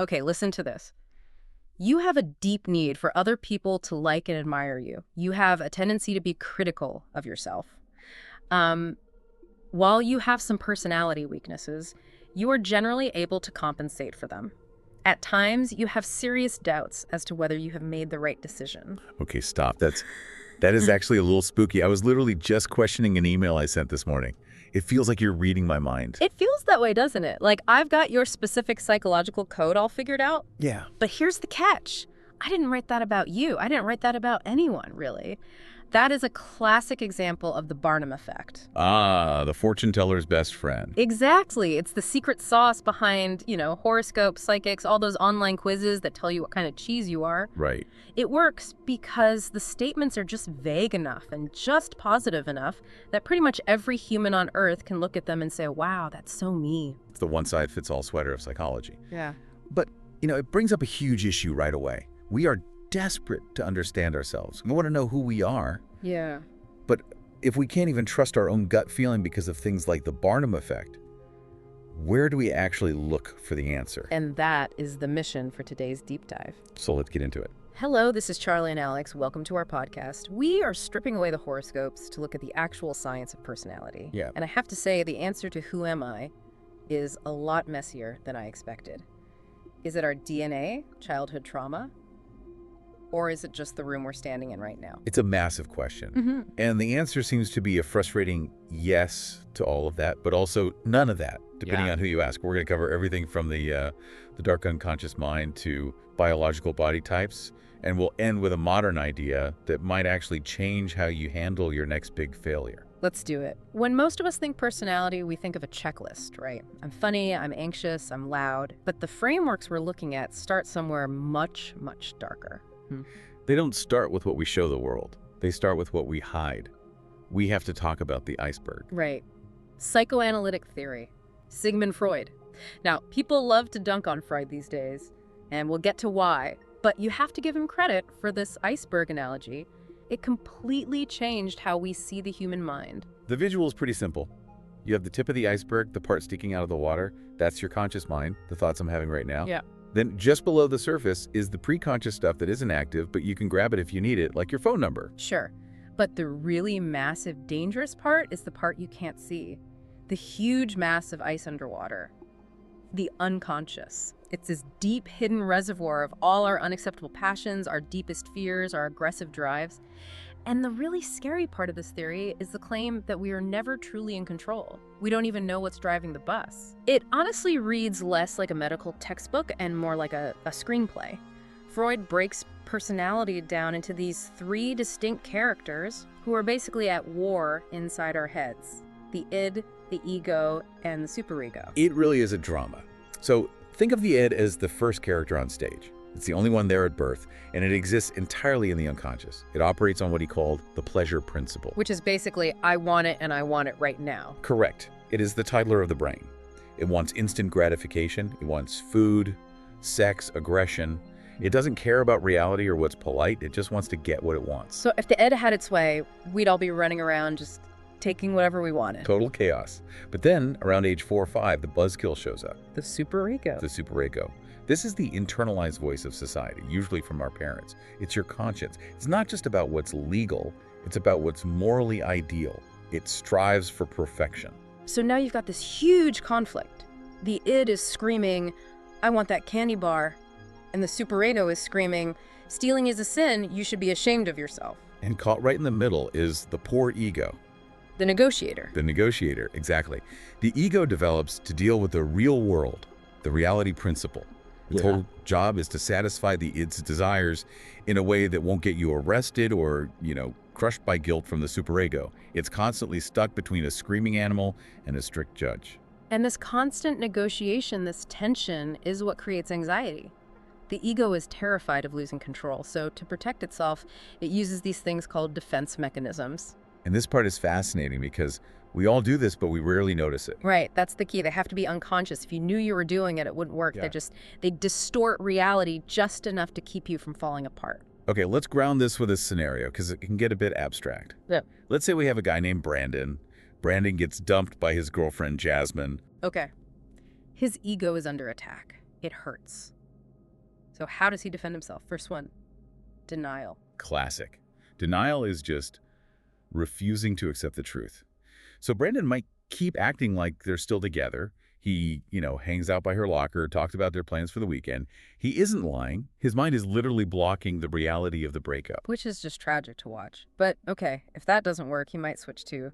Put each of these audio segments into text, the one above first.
Okay, listen to this. You have a deep need for other people to like and admire you. You have a tendency to be critical of yourself. Um, while you have some personality weaknesses, you are generally able to compensate for them. At times, you have serious doubts as to whether you have made the right decision. Okay, stop. That is actually a little spooky. I was literally just questioning an email I sent this morning. It feels like you're reading my mind. It feels that way, doesn't it? Like, I've got your specific psychological code all figured out. Yeah. But here's the catch. I didn't write that about you. I didn't write that about anyone, really. That is a classic example of the Barnum effect. Ah, the fortune teller's best friend. Exactly. It's the secret sauce behind, horoscopes, psychics, all those online quizzes that tell you what kind of cheese you are. Right. It works because the statements are just vague enough and just positive enough that pretty much every human on Earth can look at them and say, wow, that's so me. It's the one-size-fits-all sweater of psychology. Yeah. But, it brings up a huge issue right away. We are desperate to understand ourselves. We want to know who we are. Yeah. But if we can't even trust our own gut feeling because of things like the Barnum effect, where do we actually look for the answer? And that is the mission for today's deep dive. So let's get into it. Hello, this is Charlie and Alex. Welcome to our podcast. We are stripping away the horoscopes to look at the actual science of personality. Yeah. And I have to say, the answer to who am I is a lot messier than I expected. Is it our DNA, childhood trauma? Or is it just the room we're standing in right now? It's a massive question. And the answer seems to be a frustrating yes to all of that, but also none of that, depending on who you ask. We're going to cover everything from the dark unconscious mind to biological body types, and we'll end with a modern idea that might actually change how you handle your next big failure. Let's do it. When most of us think personality, we think of a checklist, right? I'm funny, I'm anxious, I'm loud. But the frameworks we're looking at start somewhere much, much darker. They don't start with what we show the world. They start with what we hide. We have to talk about the iceberg. Right. Psychoanalytic theory. Sigmund Freud. Now, people love to dunk on Freud these days, and we'll get to why. But you have to give him credit for this iceberg analogy. It completely changed how we see the human mind. The visual is pretty simple. You have the tip of the iceberg, the part sticking out of the water. That's your conscious mind, the thoughts I'm having right now. Yeah. Then just below the surface is the preconscious stuff that isn't active, but you can grab it if you need it, like your phone number. Sure. But the really massive, dangerous part is the part you can't see. The huge mass of ice underwater. The unconscious. It's this deep, hidden reservoir of all our unacceptable passions, our deepest fears, our aggressive drives. And the really scary part of this theory is the claim that we are never truly in control. We don't even know what's driving the bus. It honestly reads less like a medical textbook and more like a screenplay. Freud breaks personality down into these three distinct characters who are basically at war inside our heads. The id, the ego, and the superego. It really is a drama. So think of the id as the first character on stage. It's the only one there at birth, and it exists entirely in the unconscious. It operates on what he called the pleasure principle. Which is basically, I want it and I want it right now. Correct. It is the titler of the brain. It wants instant gratification. It wants food, sex, aggression. It doesn't care about reality or what's polite. It just wants to get what it wants. So if the id had its way, we'd all be running around just taking whatever we wanted. Total chaos. But then, around age 4 or 5, the buzzkill shows up. The superego. The superego. This is the internalized voice of society, usually from our parents. It's your conscience. It's not just about what's legal, it's about what's morally ideal. It strives for perfection. So now you've got this huge conflict. The id is screaming, I want that candy bar. And the superego is screaming, stealing is a sin, you should be ashamed of yourself. And caught right in the middle is the poor ego. The negotiator. The negotiator, exactly. The ego develops to deal with the real world, the reality principle. Its whole job is to satisfy the id's desires in a way that won't get you arrested or, crushed by guilt from the superego. It's constantly stuck between a screaming animal and a strict judge. And this constant negotiation, this tension, is what creates anxiety. The ego is terrified of losing control, so to protect itself, it uses these things called defense mechanisms. And this part is fascinating because we all do this, but we rarely notice it. Right, that's the key. They have to be unconscious. If you knew you were doing it, it wouldn't work. Yeah. They distort reality just enough to keep you from falling apart. Okay, let's ground this with a scenario because it can get a bit abstract. Yeah. Let's say we have a guy named Brandon. Brandon gets dumped by his girlfriend, Jasmine. Okay. His ego is under attack. It hurts. So how does he defend himself? First one, denial. Classic. Denial is just refusing to accept the truth. So Brandon might keep acting like they're still together. He, hangs out by her locker, talked about their plans for the weekend. He isn't lying. His mind is literally blocking the reality of the breakup. Which is just tragic to watch. But okay, if that doesn't work, he might switch to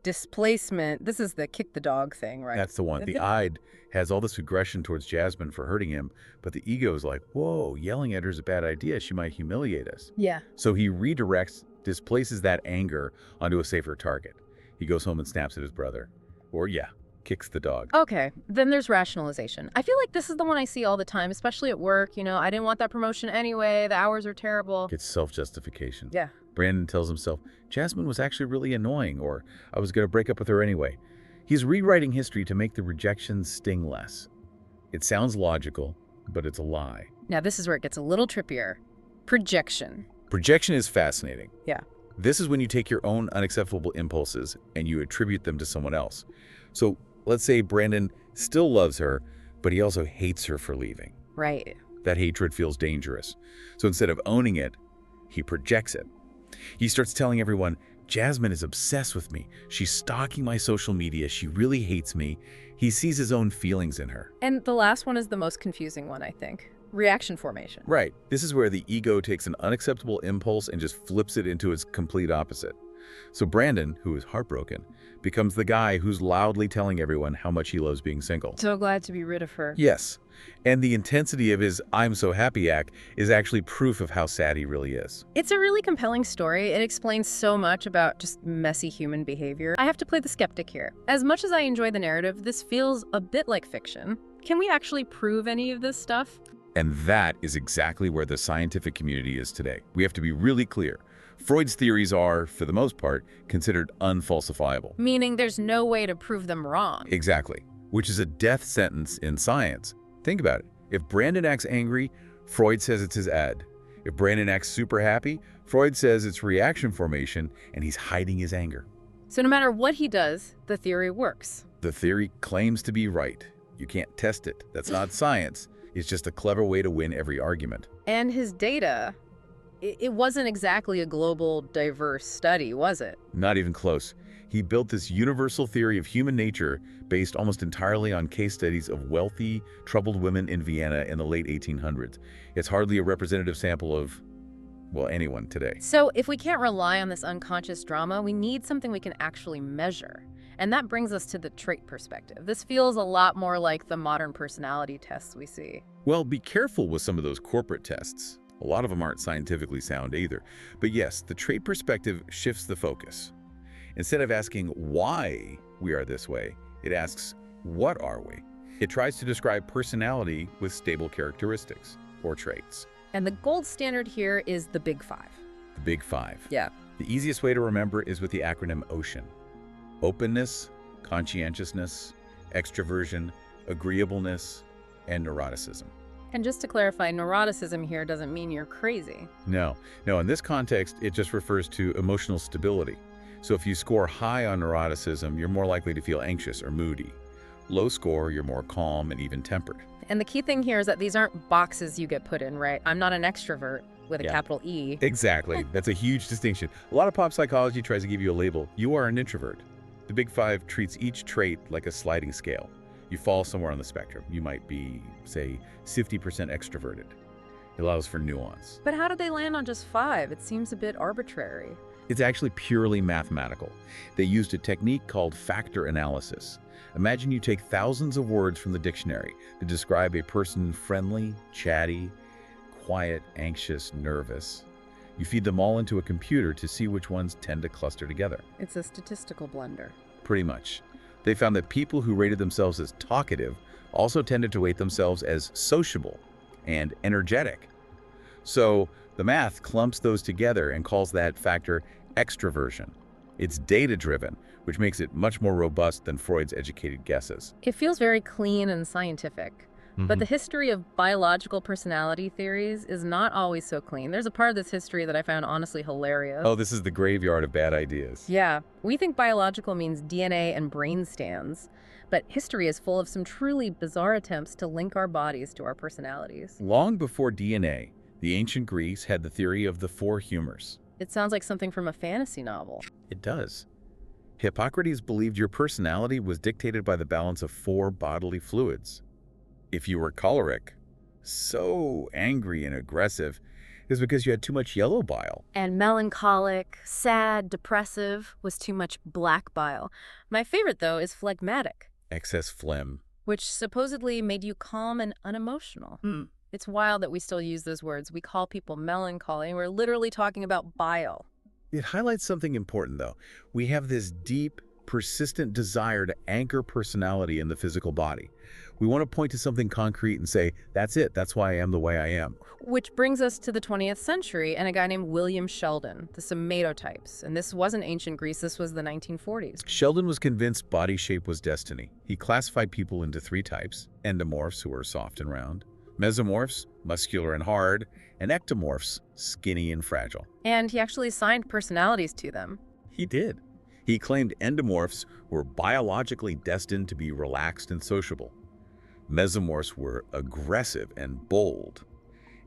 displacement. This is the kick the dog thing, right? That's the one. The id has all this aggression towards Jasmine for hurting him, but the ego is like, whoa, yelling at her is a bad idea. She might humiliate us. Yeah. So he redirects, displaces that anger onto a safer target. He goes home and snaps at his brother. Or, kicks the dog. Okay, then there's rationalization. I feel like this is the one I see all the time, especially at work. I didn't want that promotion anyway. The hours are terrible. It's self-justification. Yeah. Brandon tells himself, Jasmine was actually really annoying, or I was going to break up with her anyway. He's rewriting history to make the rejection sting less. It sounds logical, but it's a lie. Now this is where it gets a little trippier. Projection. Projection is fascinating. Yeah. This is when you take your own unacceptable impulses and you attribute them to someone else. So let's say Brandon still loves her, but he also hates her for leaving. Right. That hatred feels dangerous. So instead of owning it, he projects it. He starts telling everyone, Jasmine is obsessed with me. She's stalking my social media. She really hates me. He sees his own feelings in her. And the last one is the most confusing one, I think. Reaction formation. Right. This is where the ego takes an unacceptable impulse and just flips it into its complete opposite. So Brandon, who is heartbroken, becomes the guy who's loudly telling everyone how much he loves being single. So glad to be rid of her. Yes. And the intensity of his I'm so happy act is actually proof of how sad he really is. It's a really compelling story. It explains so much about just messy human behavior. I have to play the skeptic here. As much as I enjoy the narrative, this feels a bit like fiction. Can we actually prove any of this stuff? And that is exactly where the scientific community is today. We have to be really clear. Freud's theories are, for the most part, considered unfalsifiable. Meaning there's no way to prove them wrong. Exactly, which is a death sentence in science. Think about it. If Brandon acts angry, Freud says it's his ad. If Brandon acts super happy, Freud says it's reaction formation and he's hiding his anger. So no matter what he does, the theory works. The theory claims to be right. You can't test it. That's not science. It's just a clever way to win every argument. And his data, it wasn't exactly a global, diverse study, was it? Not even close. He built this universal theory of human nature based almost entirely on case studies of wealthy, troubled women in Vienna in the late 1800s. It's hardly a representative sample of, well, anyone today. So if we can't rely on this unconscious drama, we need something we can actually measure. And that brings us to the trait perspective. This feels a lot more like the modern personality tests we see. Well, be careful with some of those corporate tests. A lot of them aren't scientifically sound either. But yes, the trait perspective shifts the focus. Instead of asking why we are this way, it asks, what are we? It tries to describe personality with stable characteristics or traits. And the gold standard here is the Big Five. The Big Five. Yeah. The easiest way to remember is with the acronym OCEAN. Openness, conscientiousness, extroversion, agreeableness, and neuroticism. And just to clarify, neuroticism here doesn't mean you're crazy. No, in this context, it just refers to emotional stability. So if you score high on neuroticism, you're more likely to feel anxious or moody. Low score, you're more calm and even-tempered. And the key thing here is that these aren't boxes you get put in, right? I'm not an extrovert with a capital E. Exactly. That's a huge distinction. A lot of pop psychology tries to give you a label. You are an introvert. The Big Five treats each trait like a sliding scale. You fall somewhere on the spectrum. You might be, say, 50% extroverted. It allows for nuance. But how did they land on just 5? It seems a bit arbitrary. It's actually purely mathematical. They used a technique called factor analysis. Imagine you take thousands of words from the dictionary to describe a person friendly, chatty, quiet, anxious, nervous. You feed them all into a computer to see which ones tend to cluster together. It's a statistical blender. Pretty much. They found that people who rated themselves as talkative also tended to rate themselves as sociable and energetic. So the math clumps those together and calls that factor extroversion. It's data-driven, which makes it much more robust than Freud's educated guesses. It feels very clean and scientific. But the history of biological personality theories is not always so clean. There's a part of this history that I found honestly hilarious. Oh, this is the graveyard of bad ideas. Yeah, we think biological means DNA and brain scans. but history is full of some truly bizarre attempts to link our bodies to our personalities. Long before DNA, the ancient Greeks had the theory of the four humours. It sounds like something from a fantasy novel. It does. Hippocrates believed your personality was dictated by the balance of four bodily fluids. If you were choleric, so angry and aggressive, is because you had too much yellow bile. And melancholic, sad, depressive was too much black bile. My favorite, though, is phlegmatic, Excess phlegm. which supposedly made you calm and unemotional. It's wild that we still use those words. We call people melancholy, and we're literally talking about bile. It highlights something important, though. We have this deep, persistent desire to anchor personality in the physical body. We want to point to something concrete and say, that's it, that's why I am the way I am. Which brings us to the 20th century and a guy named William Sheldon, the somatotypes. And this wasn't ancient Greece, this was the 1940s. Sheldon was convinced body shape was destiny. He classified people into three types: endomorphs, who are soft and round; mesomorphs, muscular and hard; and ectomorphs, skinny and fragile. And he actually assigned personalities to them. He did. He claimed endomorphs were biologically destined to be relaxed and sociable. Mesomorphs were aggressive and bold.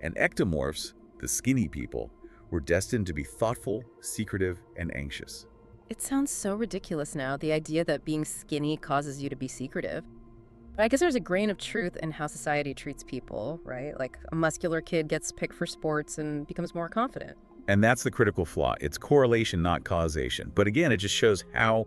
And ectomorphs, the skinny people, were destined to be thoughtful, secretive, and anxious. It sounds so ridiculous now, the idea that being skinny causes you to be secretive. But I guess there's a grain of truth in how society treats people, right? Like a muscular kid gets picked for sports and becomes more confident. And that's the critical flaw. It's correlation, not causation. But again, it just shows how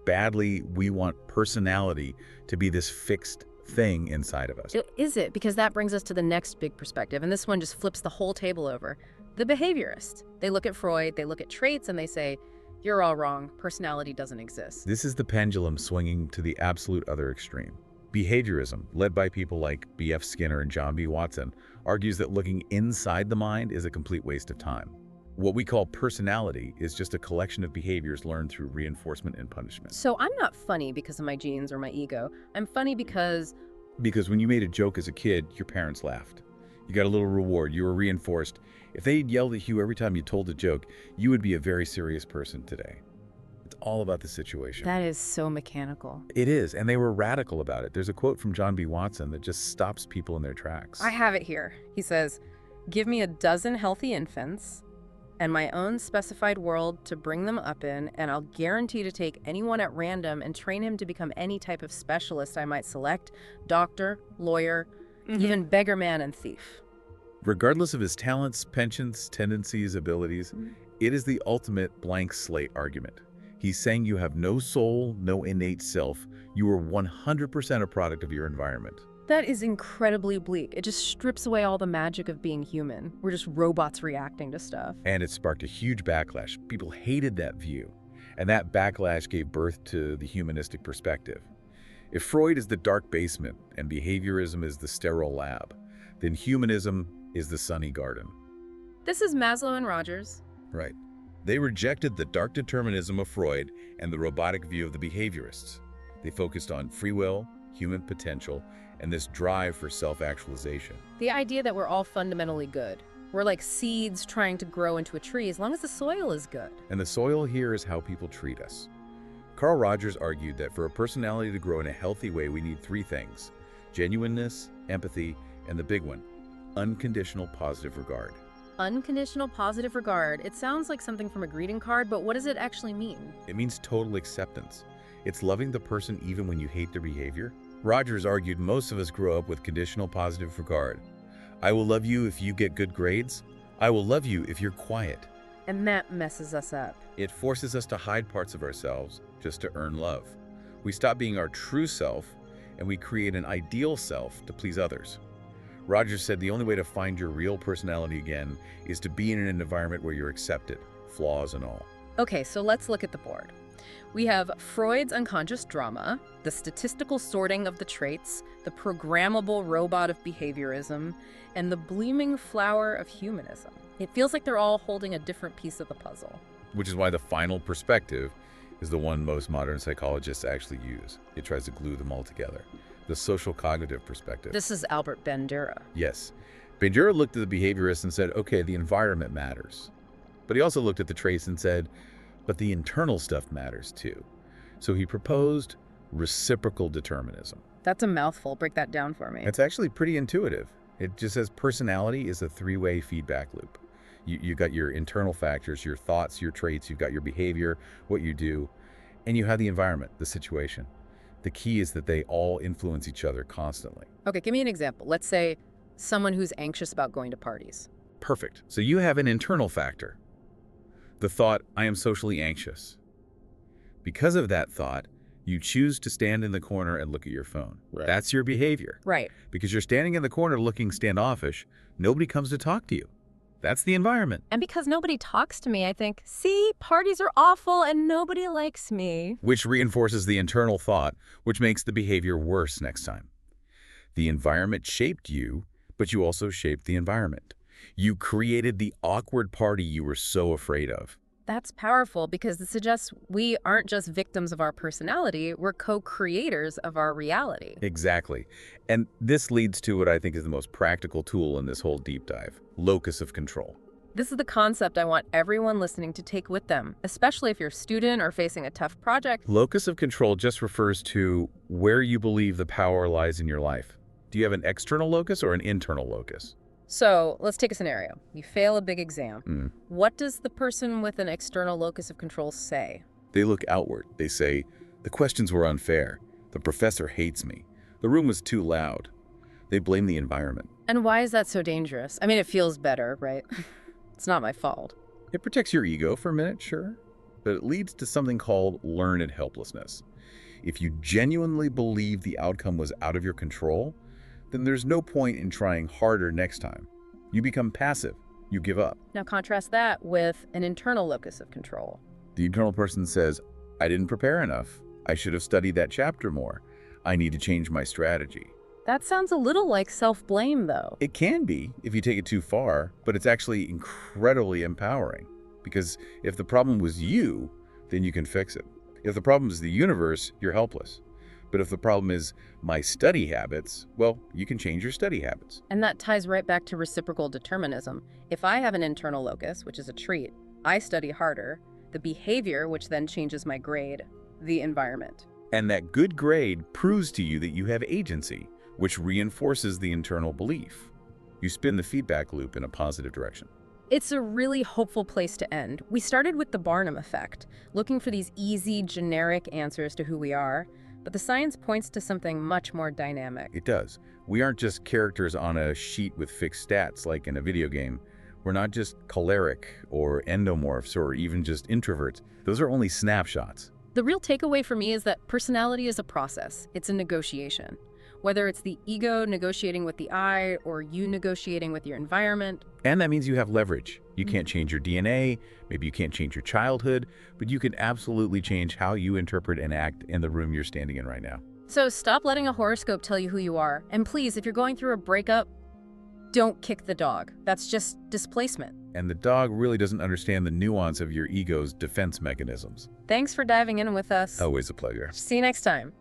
badly we want personality to be this fixed thing inside of us. Is it? Because that brings us to the next big perspective, and this one just flips the whole table over. The behaviorist. They look at Freud, they look at traits, and they say, you're all wrong, personality doesn't exist. This is the pendulum swinging to the absolute other extreme. Behaviorism, led by people like B.F. Skinner and John B. Watson, argues that looking inside the mind is a complete waste of time. What we call personality is just a collection of behaviors learned through reinforcement and punishment. So I'm not funny because of my genes or my ego. I'm funny because when you made a joke as a kid, your parents laughed. You got a little reward, you were reinforced. If they'd yelled at you every time you told a joke, you would be a very serious person today. It's all about the situation. That is so mechanical. It is, and they were radical about it. There's a quote from John B. Watson that just stops people in their tracks. I have it here. He says, give me a dozen healthy infants and my own specified world to bring them up in, and I'll guarantee to take anyone at random and train him to become any type of specialist I might select: doctor, lawyer, even beggar man and thief. Regardless of his talents, penchants, tendencies, abilities, it is the ultimate blank slate argument. He's saying you have no soul, no innate self. You are 100% a product of your environment. That is incredibly bleak. It just strips away all the magic of being human. We're just robots reacting to stuff. And it sparked a huge backlash. People hated that view. And that backlash gave birth to the humanistic perspective. If Freud is the dark basement and behaviorism is the sterile lab, then humanism is the sunny garden. This is Maslow and Rogers. Right. They rejected the dark determinism of Freud and the robotic view of the behaviorists. They focused on free will, human potential, and this drive for self-actualization. The idea that we're all fundamentally good. We're like seeds trying to grow into a tree as long as the soil is good. And the soil here is how people treat us. Carl Rogers argued that for a personality to grow in a healthy way, we need three things: genuineness, empathy, and the big one, unconditional positive regard. Unconditional positive regard. It sounds like something from a greeting card, but what does it actually mean? It means total acceptance. It's loving the person even when you hate their behavior. Rogers argued most of us grow up with conditional positive regard. I will love you if you get good grades. I will love you if you're quiet. And that messes us up. It forces us to hide parts of ourselves just to earn love. We stop being our true self, and we create an ideal self to please others. Rogers said the only way to find your real personality again is to be in an environment where you're accepted, flaws and all. Okay, so let's look at the board. We have Freud's unconscious drama, the statistical sorting of the traits, the programmable robot of behaviorism, and the blooming flower of humanism. It feels like they're all holding a different piece of the puzzle. Which is why the final perspective is the one most modern psychologists actually use. It tries to glue them all together. The social cognitive perspective. This is Albert Bandura. Yes. Bandura looked at the behaviorists and said, okay, the environment matters. But he also looked at the traits and said, but the internal stuff matters too. So he proposed reciprocal determinism. That's a mouthful. Break that down for me. It's actually pretty intuitive. It just says personality is a three-way feedback loop. You got your internal factors, your thoughts, your traits, you've got your behavior, what you do, and you have the environment, the situation. The key is that they all influence each other constantly. Okay, give me an example. Let's say someone who's anxious about going to parties. Perfect. So you have an internal factor. The thought, I am socially anxious. Because of that thought, you choose to stand in the corner and look at your phone. Right. That's your behavior. Right. Because you're standing in the corner looking standoffish, nobody comes to talk to you. That's the environment. And because nobody talks to me, I think, see, parties are awful and nobody likes me. Which reinforces the internal thought, which makes the behavior worse next time. The environment shaped you, but you also shaped the environment. You created the awkward party you were so afraid of. That's powerful because it suggests we aren't just victims of our personality, we're co-creators of our reality. Exactly. And this leads to what I think is the most practical tool in this whole deep dive, locus of control. This is the concept I want everyone listening to take with them, especially if you're a student or facing a tough project. Locus of control just refers to where you believe the power lies in your life. Do you have an external locus or an internal locus? So let's take a scenario. You fail a big exam. What does the person with an external locus of control say? They look outward. They say, the questions were unfair. The professor hates me. The room was too loud. They blame the environment. And why is that so dangerous? I mean, it feels better, right? It's not my fault. It protects your ego for a minute, sure, but it leads to something called learned helplessness. If you genuinely believe the outcome was out of your control, then there's no point in trying harder next time. You become passive. You give up. Now contrast that with an internal locus of control. The internal person says, I didn't prepare enough. I should have studied that chapter more. I need to change my strategy. That sounds a little like self-blame, though. It can be if you take it too far, but it's actually incredibly empowering. Because if the problem was you, then you can fix it. If the problem is the universe, you're helpless. But if the problem is my study habits, well, you can change your study habits. And that ties right back to reciprocal determinism. If I have an internal locus, which is a treat, I study harder, the behavior, which then changes my grade, the environment. And that good grade proves to you that you have agency, which reinforces the internal belief. You spin the feedback loop in a positive direction. It's a really hopeful place to end. We started with the Barnum effect, looking for these easy, generic answers to who we are. But the science points to something much more dynamic. It does. We aren't just characters on a sheet with fixed stats like in a video game. We're not just choleric or endomorphs or even just introverts. Those are only snapshots. The real takeaway for me is that personality is a process. It's a negotiation. Whether it's the ego negotiating with the I or you negotiating with your environment. And that means you have leverage. You can't change your DNA, maybe you can't change your childhood, but you can absolutely change how you interpret and act in the room you're standing in right now. So stop letting a horoscope tell you who you are. And please, if you're going through a breakup, don't kick the dog. That's just displacement. And the dog really doesn't understand the nuance of your ego's defense mechanisms. Thanks for diving in with us. Always a pleasure. See you next time.